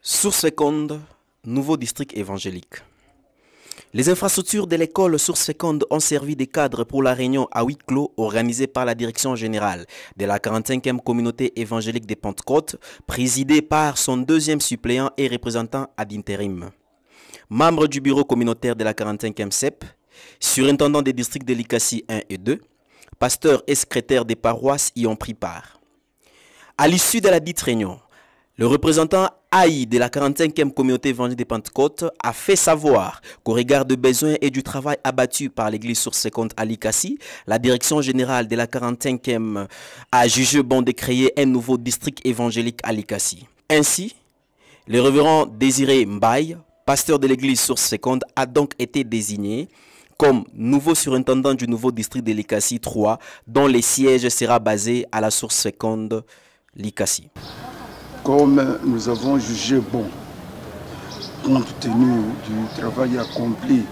Source féconde, nouveau district évangélique. Les infrastructures de l'école Source féconde ont servi de cadre pour la réunion à huis clos organisée par la direction générale de la 45e communauté évangélique de Pentecôte, présidée par son deuxième suppléant et représentant ad intérim. Membre du bureau communautaire de la 45e CEP, surintendant des districts de l'ICASI 1 et 2, pasteurs et secrétaires des paroisses y ont pris part. À l'issue de la dite réunion, le représentant AI de la 45e communauté évangélique de Pentecôte a fait savoir qu'au regard des besoins et du travail abattu par l'église Source féconde à l'ICASI, la direction générale de la 45e a jugé bon de créer un nouveau district évangélique à l'ICASI. Ainsi, le révérend Désiré Mbaye, pasteur de l'église Source féconde, a donc été désigné comme nouveau surintendant du nouveau district de l'ICASI 3, dont le siège sera basé à la Source féconde l'ICASI. Comme nous avons jugé bon, compte tenu du travail accompli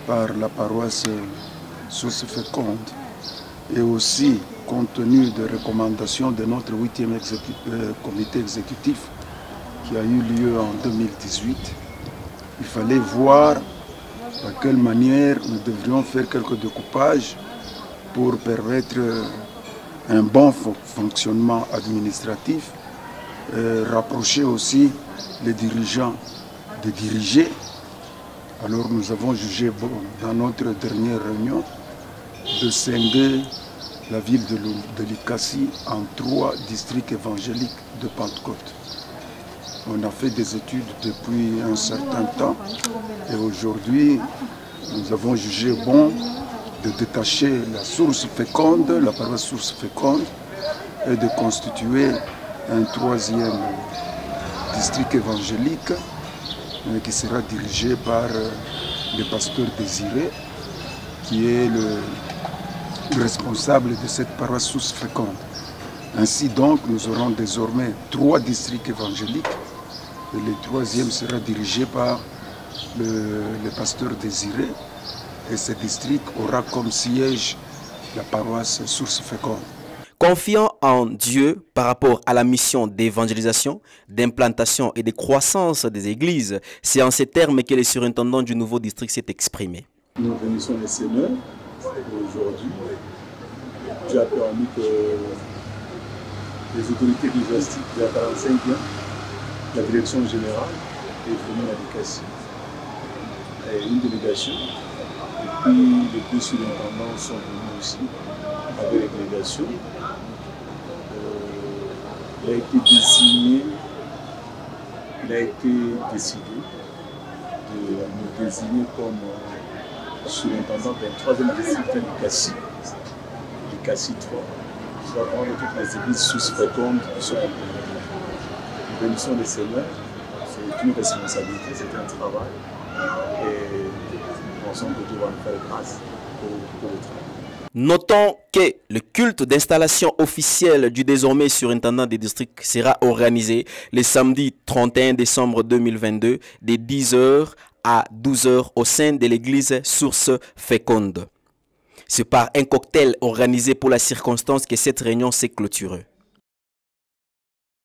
par la paroisse Source féconde et aussi compte tenu des recommandations de notre 8e comité exécutif qui a eu lieu en 2018, il fallait voir de quelle manière nous devrions faire quelques découpages pour permettre un bon fonctionnement administratif, rapprocher aussi les dirigeants de diriger. Alors nous avons jugé bon, dans notre dernière réunion, de scinder la ville de l'ICASI en 3 districts évangéliques de Pentecôte. On a fait des études depuis un certain temps et aujourd'hui nous avons jugé bon de détacher la Source féconde, la paroisse Source féconde, et de constituer un 3e district évangélique qui sera dirigé par le pasteur Désiré, qui est le responsable de cette paroisse Source féconde. Ainsi donc, nous aurons désormais 3 districts évangéliques et le 3e sera dirigé par le pasteur Désiré et ce district aura comme siège la paroisse Source féconde. Confiant en Dieu par rapport à la mission d'évangélisation, d'implantation et de croissance des églises, c'est en ces termes que le surintendant du nouveau district s'est exprimé. Nous bénissons le Seigneur aujourd'hui. Dieu a permis que les autorités ecclésiastiques de la 45e, la direction générale, est venue à l'ICASI. Une délégation, et puis les 2 surintendants sont venus aussi avec les délégations. Il a été désigné, il a été décidé de nous désigner comme surintendant d'un 3e district de l'ICASI 3. Nous avons toutes les églises Source féconde qui sont implémentées. Nous bénissons le Seigneur, c'est une responsabilité, c'est un travail. Et nous pensons que Dieu va nous faire grâce pour le travail. Notons que le culte d'installation officielle du désormais surintendant des districts sera organisé le samedi 31 décembre 2022 de 10h à 12h au sein de l'église Source féconde. C'est par un cocktail organisé pour la circonstance que cette réunion s'est clôturée.